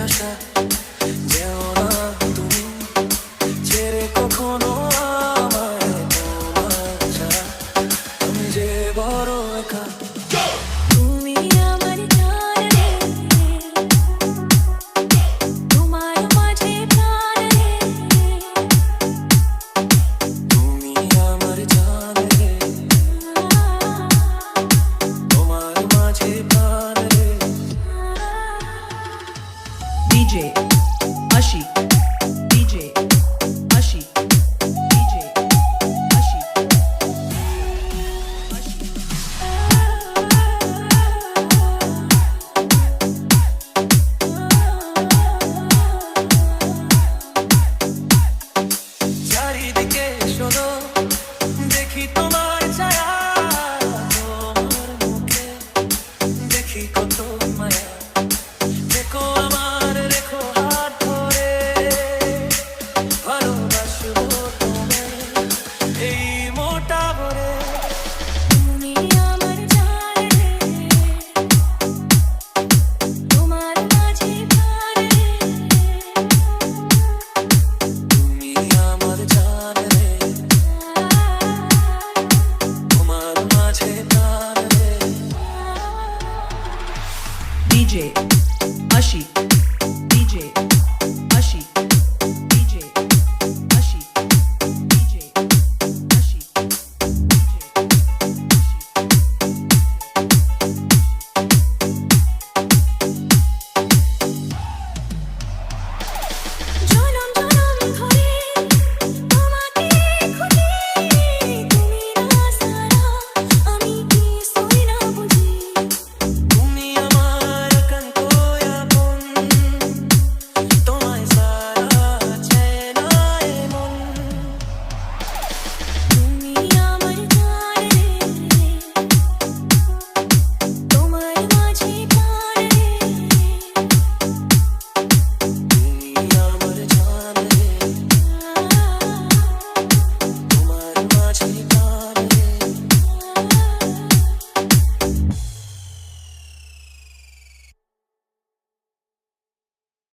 আশা যেও না তুমি ছেড়ে কখনো আমায়, তোমার ছাড়া আমি যে বড় একা। তুমি আমার জান রে, তোমার মাঝে প্রাণ রে, তুমি আমার জান রে, তোমার মাঝে প্রাণ রে। DJ Ashi